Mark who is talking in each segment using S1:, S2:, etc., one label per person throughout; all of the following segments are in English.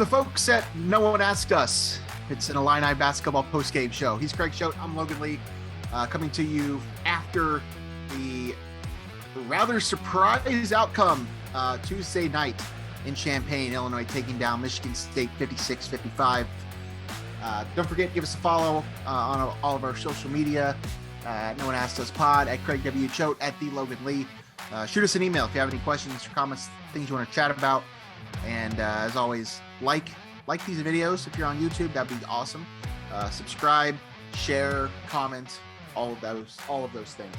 S1: the folks at No One Asked Us. It's an Illini basketball postgame show. He's Craig Choate. I'm Logan Lee, coming to you after the rather surprise outcome Tuesday night in Champaign, Illinois, taking down Michigan State 56-55. Don't forget, give us a follow on all of our social media. No One Asked Us Pod, at Craig W. Choate, at the Logan Lee. Shoot us an email if you have any questions or comments, things you want to chat about. And as always, like these videos if you're on YouTube. That'd be awesome. Subscribe, share, comment, all of those things.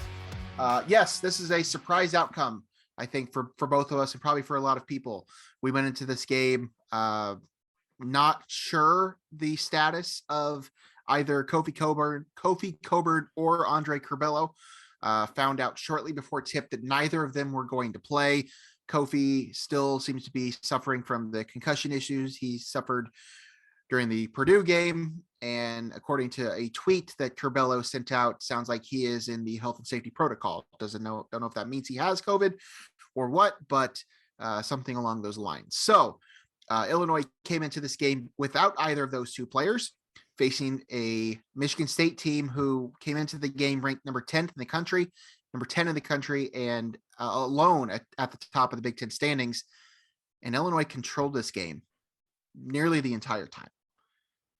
S1: Yes, this is a surprise outcome, I think, for both of us and probably for a lot of people. We went into this game not sure the status of either Kofi Cockburn or Andre Curbelo. Found out shortly before tip that neither of them were going to play. Kofi still seems to be suffering from the concussion issues he suffered during the Purdue game. And according to a tweet that Curbelo sent out, sounds like he is in the health and safety protocol. Don't know if that means he has COVID or what, but something along those lines. So Illinois came into this game without either of those two players, facing a Michigan State team who came into the game ranked number 10 in the country, and alone at the top of the Big Ten standings. And Illinois controlled this game nearly the entire time.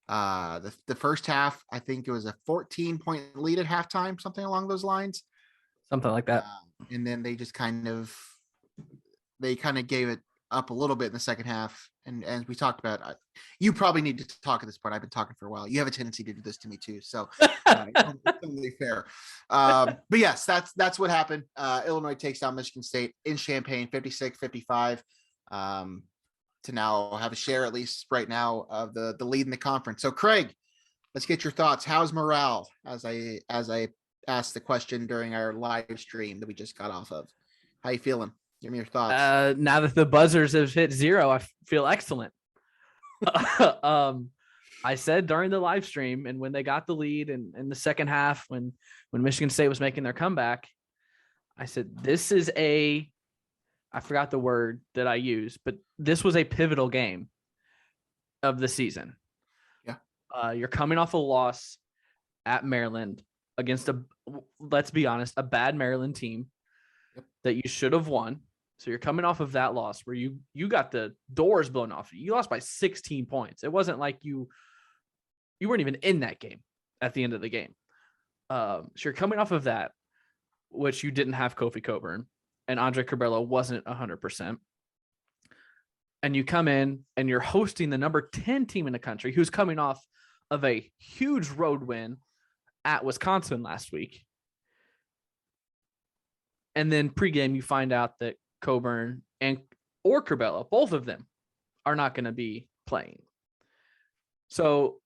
S1: The first half, I think it was a 14-point lead at halftime, something along those lines.
S2: Something like that.
S1: And then they just kind of gave it up a little bit in the second half. And as we talked about, you probably need to talk at this point. I've been talking for a while. You have a tendency to do this to me too. So it's totally fair. But yes, that's what happened. Illinois takes down Michigan State in Champaign, 56-55, to now have a share, at least right now, of the lead in the conference. So Craig, let's get your thoughts. How's morale, as I asked the question during our live stream that we just got off of? How you feeling? Give me your thoughts.
S2: Now that the buzzers have hit 0, I feel excellent. I said during the live stream, and when they got the lead in the second half, when Michigan State was making their comeback, I said, this is I forgot the word that I used, but this was a pivotal game of the season. Yeah. You're coming off a loss at Maryland against let's be honest, a bad Maryland team that you should have won. So you're coming off of that loss where you got the doors blown off. You lost by 16 points. It wasn't like you weren't even in that game at the end of the game. So you're coming off of that, which you didn't have Kofi Cockburn, and Andre Curbelo wasn't 100%. And you come in and you're hosting the number 10 team in the country, who's coming off of a huge road win at Wisconsin last week. And then pregame, you find out that Cockburn or Curbelo, both of them, are not going to be playing. So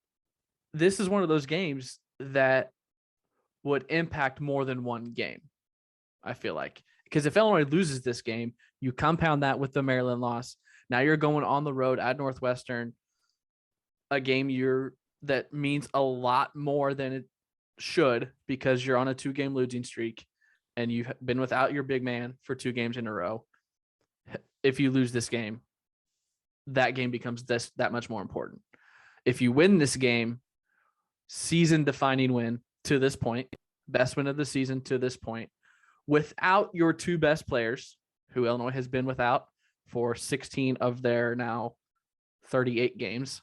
S2: this is one of those games that would impact more than one game, I feel like. Because if Illinois loses this game, you compound that with the Maryland loss. Now you're going on the road at Northwestern, a game that means a lot more than it should, because you're on a 2-game losing streak. And you've been without your big man for 2 games in a row. If you lose this game, that game becomes that much more important. If you win this game, season-defining win to this point, best win of the season to this point, without your 2 best players, who Illinois has been without for 16 of their now 38 games.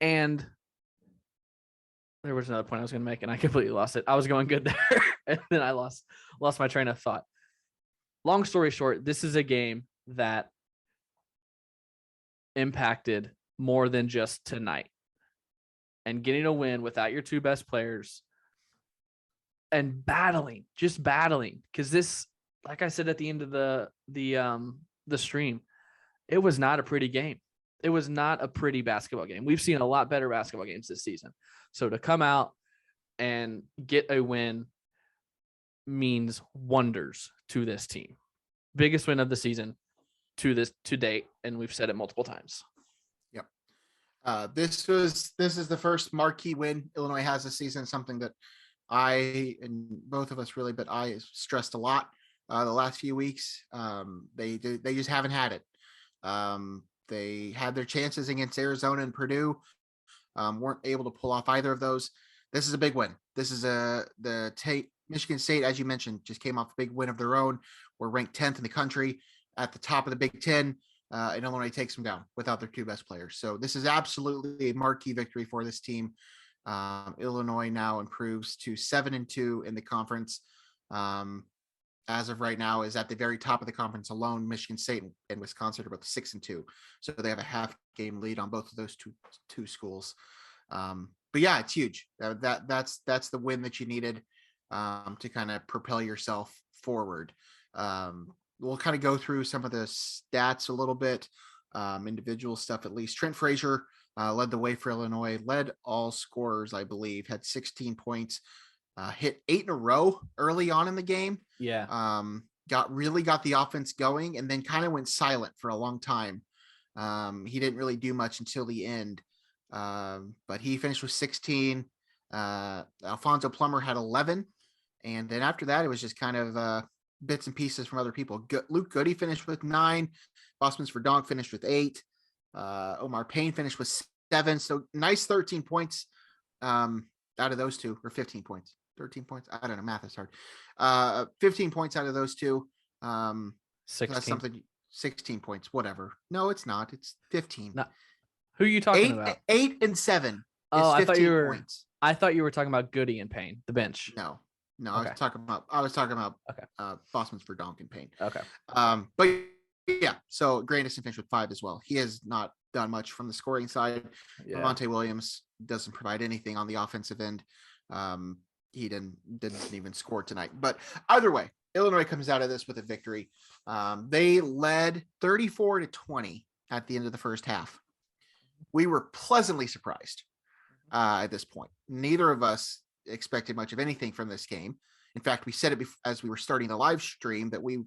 S2: And there was another point I was going to make, and I completely lost it. I was going good there, and then I lost my train of thought. Long story short, this is a game that impacted more than just tonight. And getting a win without your 2 best players and just battling, because this, like I said at the end of the stream, it was not a pretty game. It was not a pretty basketball game. We've seen a lot better basketball games this season. So to come out and get a win means wonders to this team. Biggest win of the season to date, and we've said it multiple times.
S1: Yep. This is the first marquee win Illinois has this season, something that I and both of us really, but I stressed a lot the last few weeks. They just haven't had it. They had their chances against Arizona and Purdue, weren't able to pull off either of those. This is a big win. This is Michigan State, as you mentioned, just came off a big win of their own. We're ranked 10th in the country at the top of the Big Ten, and Illinois takes them down without their two best players. So this is absolutely a marquee victory for this team. Illinois now improves to 7-2 in the conference. As of right now, is at the very top of the conference alone. Michigan State and Wisconsin are both 6-2, so they have a half game lead on both of those two schools. But yeah, it's huge. That's the win that you needed to kind of propel yourself forward. We'll kind of go through some of the stats a little bit, individual stuff at least. Trent Frazier led the way for Illinois, led all scorers, I believe, had 16 points, hit 8 in a row early on in the game.
S2: Yeah.
S1: Got the offense going and then kind of went silent for a long time. He didn't really do much until the end. But he finished with 16. Alfonso Plummer had 11. And then after that, it was just kind of bits and pieces from other people. Luke Goode finished with 9. Bosman's for Donk finished with 8. Omar Payne finished with 7. So nice 13 points out of those two, or 15 points. 13 points. I don't know. Math is hard. 15 points out of those two.
S2: 16.
S1: So that's something. 16 points. Whatever. No, it's not. It's 15.
S2: No. Who are you talking about?
S1: 8 and 7.
S2: Oh,
S1: I thought
S2: you were talking about Goode and Payne, the bench.
S1: No.
S2: Okay.
S1: I was talking about
S2: okay.
S1: Bosman's for Donk and Payne.
S2: Okay.
S1: But yeah, so Grandison finished with 5 as well. He has not done much from the scoring side. Yeah. Monte Williams doesn't provide anything on the offensive end. He didn't even score tonight. But either way, Illinois comes out of this with a victory. They led 34-20 at the end of the first half. We were pleasantly surprised at this point. Neither of us expected much of anything from this game. In fact, we said it as we were starting the live stream that we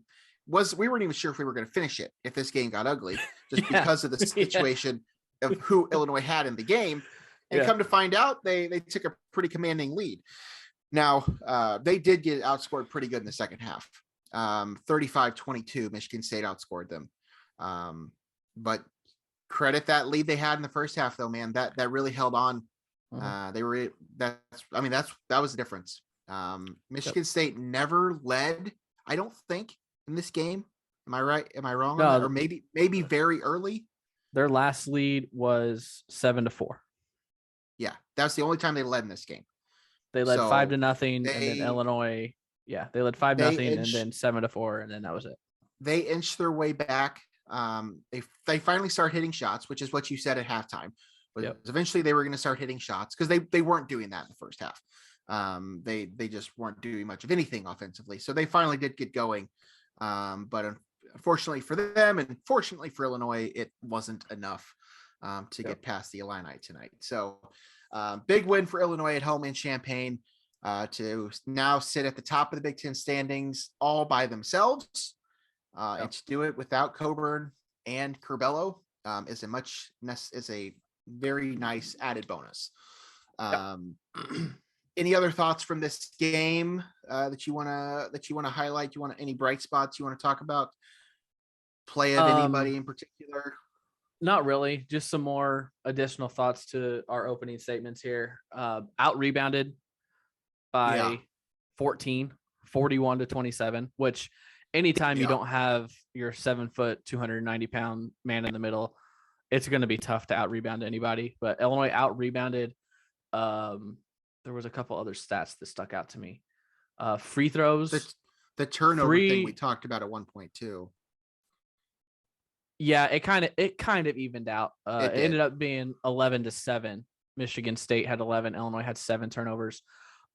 S1: weren't even sure if we were going to finish it if this game got ugly, just because of the situation of who Illinois had in the game. And come to find out, they took a pretty commanding lead. Now, they did get outscored pretty good in the second half. 35-22, Michigan State outscored them. But credit that lead they had in the first half, though, man. That really held on. That was the difference. Michigan State never led, I don't think, in this game. Am I right? Am I wrong?
S2: No,
S1: or maybe very early.
S2: Their last lead was 7-4.
S1: Yeah, that's the only time they led in this game.
S2: They led 5-0, and then Illinois. Yeah, they led 5-0, and then 7-4, and then that was it.
S1: They inched their way back. They finally start hitting shots, which is what you said at halftime. But eventually they were going to start hitting shots because they weren't doing that in the first half. They just weren't doing much of anything offensively. So they finally did get going. But unfortunately for them, and fortunately for Illinois, it wasn't enough to get past the Illini tonight. So big win for Illinois at home in Champaign to now sit at the top of the Big Ten standings all by themselves. And to do it without Cockburn and Curbelo is a very nice added bonus. Any other thoughts from this game that you want to highlight? You want any bright spots you want to talk about? Play of anybody in particular?
S2: Not really. Just some more additional thoughts to our opening statements here. Out rebounded by 14, 41-27, which anytime you don't have your 7 foot, 290 pound man in the middle, it's going to be tough to out rebound anybody. But Illinois out rebounded. There was a couple other stats that stuck out to me. Free throws.
S1: The turnover thing we talked about at one point too.
S2: Yeah, it kind of evened out. It ended up being 11-7. Michigan State had 11. Illinois had 7 turnovers.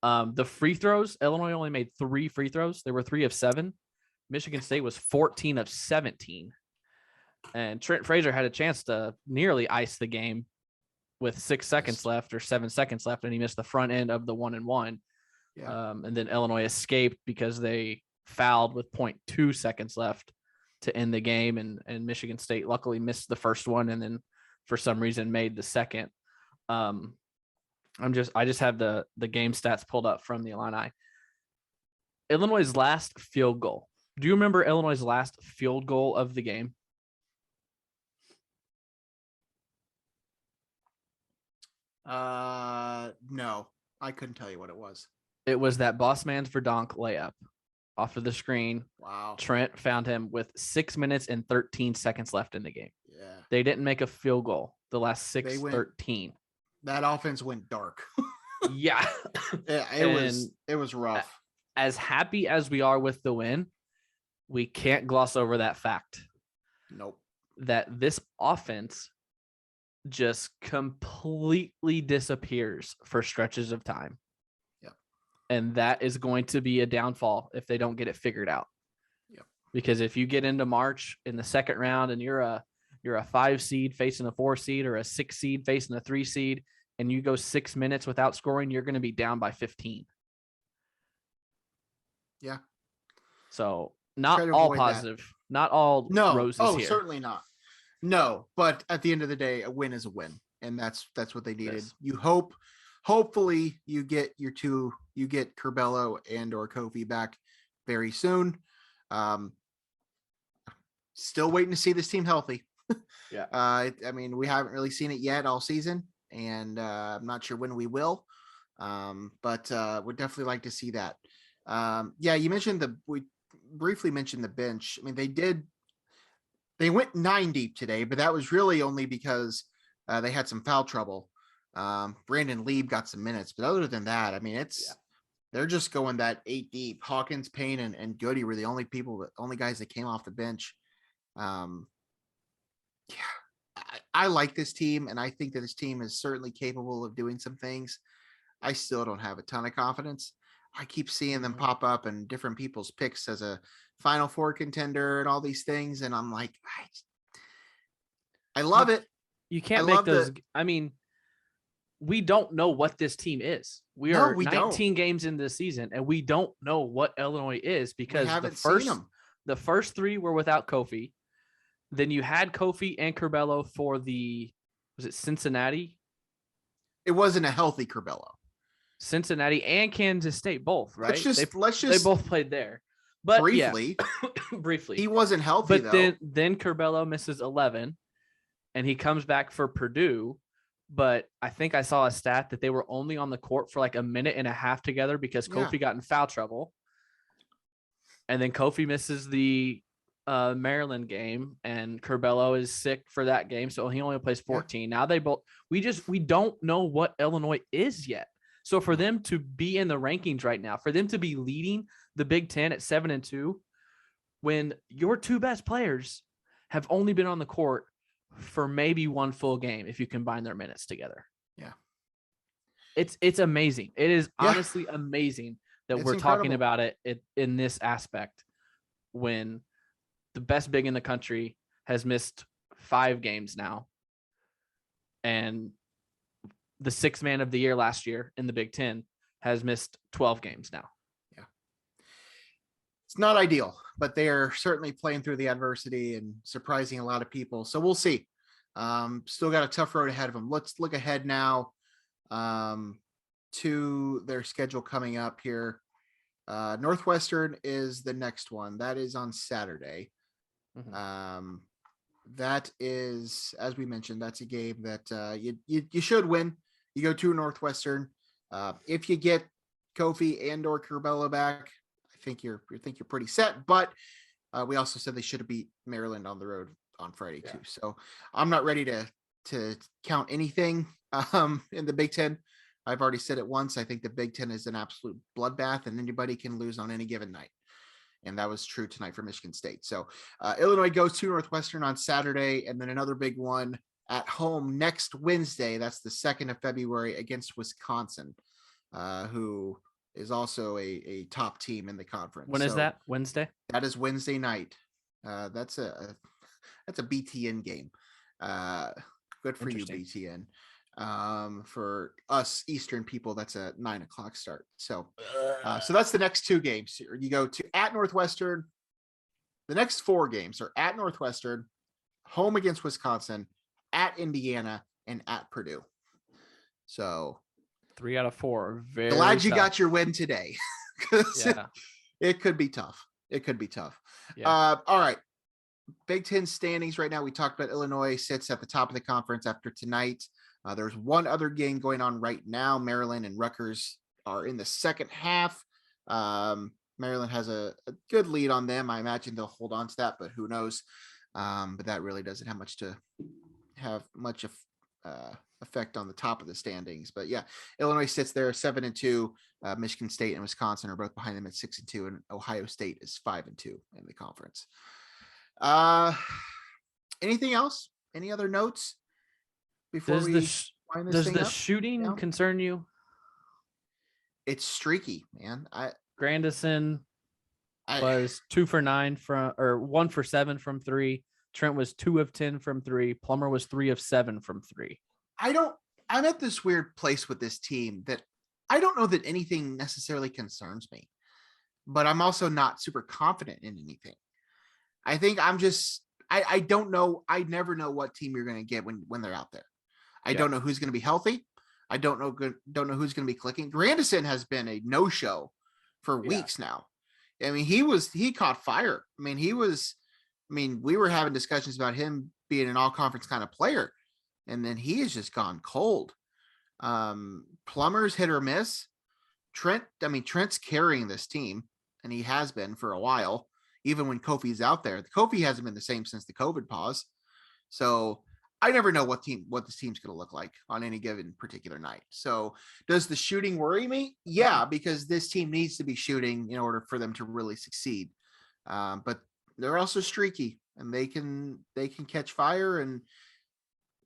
S2: The free throws, Illinois only made 3 free throws. They were 3 of 7. Michigan State was 14 of 17. And Trent Frazier had a chance to nearly ice the game with 6 seconds left or 7 seconds left, and he missed the front end of the 1-and-1. Yeah. And then Illinois escaped because they fouled with 0.2 seconds left to end the game, and Michigan State luckily missed the first one and then for some reason made the second. I just have the game stats pulled up from the Illini. Illinois' last field goal. Do you remember Illinois' last field goal of the game?
S1: No, I couldn't tell you what it was.
S2: It was that Boss Man's Verdonk layup off of the screen.
S1: Wow.
S2: Trent found him with 6 minutes and 13 seconds left in the game.
S1: Yeah.
S2: They didn't make a field goal the last 13.
S1: That offense went dark.
S2: Yeah.
S1: It was rough.
S2: As happy as we are with the win, we can't gloss over that fact.
S1: Nope.
S2: That this offense just completely disappears for stretches of time.
S1: Yep.
S2: And that is going to be a downfall if they don't get it figured out.
S1: Yep.
S2: Because if you get into March in the second round and you're a 5 seed facing a 4 seed or a 6 seed facing a 3 seed and you go 6 minutes without scoring, you're going to be down by 15.
S1: Yeah.
S2: So not all positive, not all roses here.
S1: Certainly not. No, but at the end of the day, a win is a win, and that's what they needed. Yes. You hopefully you get Curbelo and or Kofi back very soon. Still waiting to see this team healthy.
S2: Yeah.
S1: I mean, we haven't really seen it yet all season, and I'm not sure when we will. But we'd definitely like to see that. You mentioned we briefly mentioned the bench. I mean, they went 9 deep today, but that was really only because they had some foul trouble. Brandon Lieb got some minutes, but other than that, I mean, they're just going that 8 deep. Hawkins, Payne, and Goode were the only guys that came off the bench. I like this team, and I think that this team is certainly capable of doing some things. I still don't have a ton of confidence. I keep seeing them pop up in different people's picks as a Final Four contender and all these things. And I'm like, I love it.
S2: You can't make those. I mean, we don't know what this team is. We are 19 games in this season, and we don't know what Illinois is because the first 3 were without Kofi. Then you had Kofi and Curbelo for was it Cincinnati?
S1: It wasn't a healthy Curbelo.
S2: Cincinnati and Kansas State both, right?
S1: They
S2: both played there. But
S1: briefly,
S2: briefly.
S1: He wasn't healthy,
S2: but then Curbelo misses 11 and he comes back for Purdue. But I think I saw a stat that they were only on the court for like a minute and a half together because Kofi got in foul trouble. And then Kofi misses the Maryland game and Curbelo is sick for that game. So he only plays 14. Now we don't know what Illinois is yet. So for them to be in the rankings right now, for them to be leading the Big Ten at 7-2, when your 2 best players have only been on the court for maybe 1 full game, if you combine their minutes together.
S1: Yeah.
S2: It's amazing. It is honestly amazing that we're talking about it in this aspect when the best big in the country has missed 5 games now. And the 6th man of the year last year in the Big Ten has missed 12 games now.
S1: Yeah. It's not ideal, but they are certainly playing through the adversity and surprising a lot of people. So we'll see. Still got a tough road ahead of them. Let's look ahead now to their schedule coming up here. Northwestern is the next one. That is on Saturday. Mm-hmm. That is, as we mentioned, that's a game that you should win. You go to Northwestern. If you get Kofi and or Curbelo back, I think you're pretty set. But we also said they should have beat Maryland on the road on Friday too. So I'm not ready to count anything in the Big Ten. I've already said it once. I think the Big Ten is an absolute bloodbath, and anybody can lose on any given night. And that was true tonight for Michigan State. So Illinois goes to Northwestern on Saturday, and then another big one at home next Wednesday. That's the 2nd of February against Wisconsin, who is also a top team in the conference.
S2: When is that? Wednesday?
S1: That is Wednesday night. That's a BTN game. Good for you, BTN. For us Eastern people, that's a 9:00 start. So that's the next 2 games. You go to at Northwestern. The next 4 games are at Northwestern, home against Wisconsin, at Indiana, and at Purdue. So
S2: 3 out of 4. Very
S1: glad you
S2: tough.
S1: got your win today. It could be tough. Yeah. All right. Big Ten standings right now. We talked about Illinois sits at the top of the conference after tonight. There's one other game going on right now. Maryland and Rutgers are in the second half. Maryland has a good lead on them. I imagine they'll hold on to that, but who knows? But that really doesn't have much effect on the top of the standings. But yeah, Illinois sits there 7-2. Michigan State and Wisconsin are both behind them at 6-2, and Ohio State is 5-2 in the conference. Anything else? Any other notes before
S2: Does
S1: we wind this
S2: does
S1: thing
S2: the
S1: up?
S2: shooting concern you?
S1: It's streaky, man.
S2: Grandison was 2 for 9 or 1 for 7 from 3. Trent was 2 of 10 from 3. Plummer was 3 of 7 from 3.
S1: I'm at this weird place with this team that I don't know that anything necessarily concerns me, but I'm also not super confident in anything. I think I don't know. I never know what team you're going to get when they're out there. I don't know who's going to be healthy. I don't know who's going to be clicking. Grandison has been a no-show for weeks now. I mean, he caught fire. I mean, we were having discussions about him being an all-conference kind of player, and then he has just gone cold. Plummer's hit or miss. Trent's carrying this team, and he has been for a while, even when Kofi's out there. Kofi hasn't been the same since the COVID pause. So I never know what this team's going to look like on any given particular night. So does the shooting worry me? Yeah, because this team needs to be shooting in order for them to really succeed. But they're also streaky, and they can catch fire, and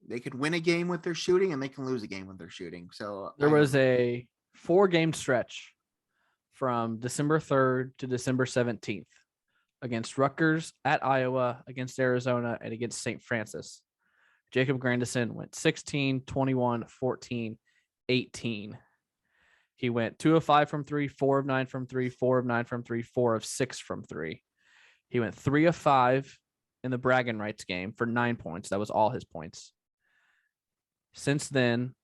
S1: they could win a game with their shooting, and they can lose a game with their shooting. So
S2: there was a 4-game stretch from December 3rd to December 17th against Rutgers, at Iowa, against Arizona, and against St. Francis. Jacob Grandison went 16, 21, 14, 18. He went 2 of 5 from 3, 4 of 9 from 3, 4 of 9 from 3, 4 of 6 from 3. He went 3 of 5 in the bragging rights game for 9 points. That was all his points. Since then,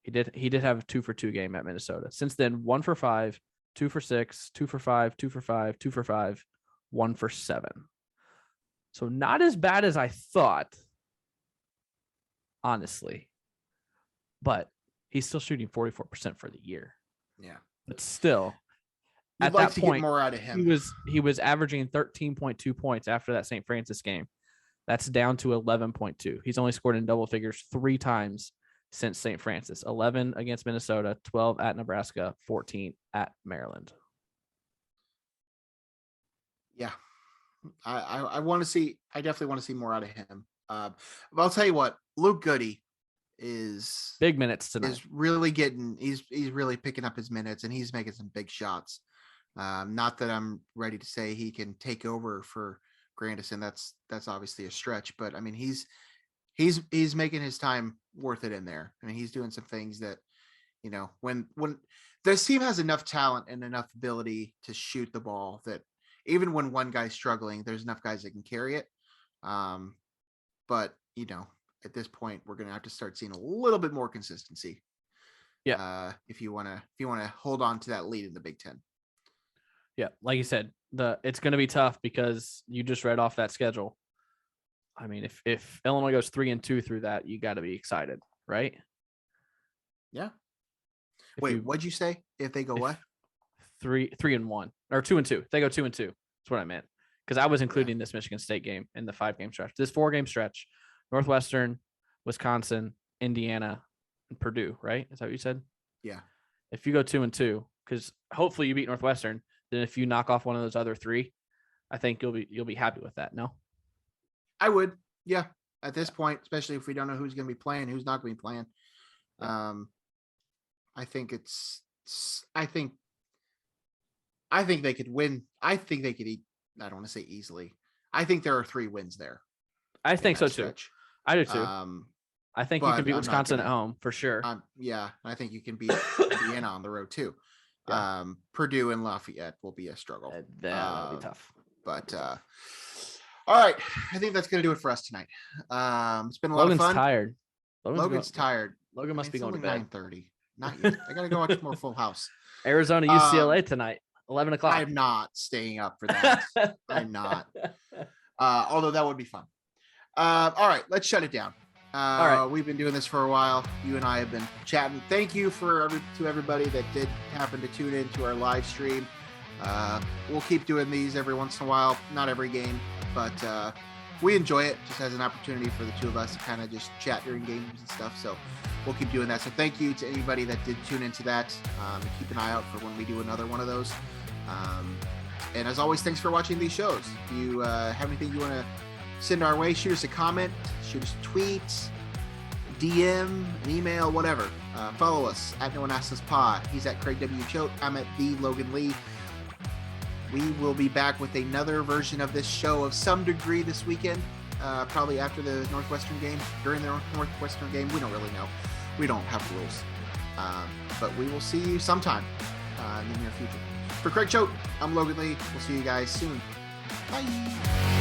S2: he did have a 2 for 2 game at Minnesota. Since then, 1 for 5, 2 for 6, 2 for 5, 2 for 5, 2 for 5, 1 for 7. So not as bad as I thought, honestly. But he's still shooting 44% for the year. Yeah. But still,
S1: at that point, get more out of him.
S2: He was averaging 13.2 points after that St. Francis game. That's down to 11.2. He's only scored in double figures 3 times since St. Francis. 11 against Minnesota, 12 at Nebraska, 14 at Maryland.
S1: Yeah. I want to see. I definitely want to see more out of him. But I'll tell you what, Luke Goode is
S2: big minutes tonight.
S1: Is really getting. He's really picking up his minutes, and he's making some big shots. Not that I'm ready to say he can take over for Grandison. That's obviously a stretch, but I mean he's making his time worth it in there. I mean, he's doing some things that, you know, when this team has enough talent and enough ability to shoot the ball that even when one guy's struggling, there's enough guys that can carry it. But you know, at this point, we're going to have to start seeing a little bit more consistency.
S2: Yeah.
S1: If you want to hold on to that lead in the Big Ten.
S2: Yeah. Like you said, it's going to be tough because you just read off that schedule. I mean, if Illinois goes 3-2 through that, you got to be excited, right?
S1: Yeah. Wait, what'd you say? If they go what?
S2: 3-1 or 2-2. If they go 2-2. That's what I meant. Because I was including this Michigan State game in the 5-game stretch. This 4-game stretch, Northwestern, Wisconsin, Indiana, and Purdue, right? Is that what you said?
S1: Yeah.
S2: If you go 2-2, because hopefully you beat Northwestern, then if you knock off one of those other 3, I think you'll be happy with that. No?
S1: I would. Yeah. At this point, especially if we don't know who's going to be playing, who's not going to be playing. I think they could win. I think they could I don't want to say easily. I think there are 3 wins there.
S2: I think so too. I do too. I think you can beat Wisconsin at home for sure.
S1: Yeah, I think you can beat Indiana on the road too. Yeah. Purdue and Lafayette will be a struggle.
S2: That'll be tough.
S1: But all right, I think that's going to do it for us tonight. It's been a lot of fun.
S2: Tired.
S1: Logan's tired.
S2: Logan must be going to bed.
S1: 9:30. Not yet. I got to go watch more Full House.
S2: Arizona UCLA tonight, 11 o'clock.
S1: I'm not staying up for that. I'm not. Although that would be fun. All right, let's shut it down.
S2: All right.
S1: We've been doing this for a while. You and I have been chatting. Thank you to everybody that did happen to tune into our live stream. We'll keep doing these every once in a while. Not every game, but we enjoy it just as an opportunity for the two of us to kind of just chat during games and stuff. So we'll keep doing that. So thank you to anybody that did tune into that. And keep an eye out for when we do another one of those. And as always, thanks for watching these shows. If you have anything you want to send our way, shoot us a comment, shoot us a tweet, DM, an email, whatever. Follow us at No One Asks Us Pod. He's at Craig W. Choate. I'm at the Logan Lee. We will be back with another version of this show of some degree this weekend, probably after the Northwestern game, during the Northwestern game. We don't really know. We don't have rules. But we will see you sometime in the near future. For Craig Choate, I'm Logan Lee. We'll see you guys soon. Bye.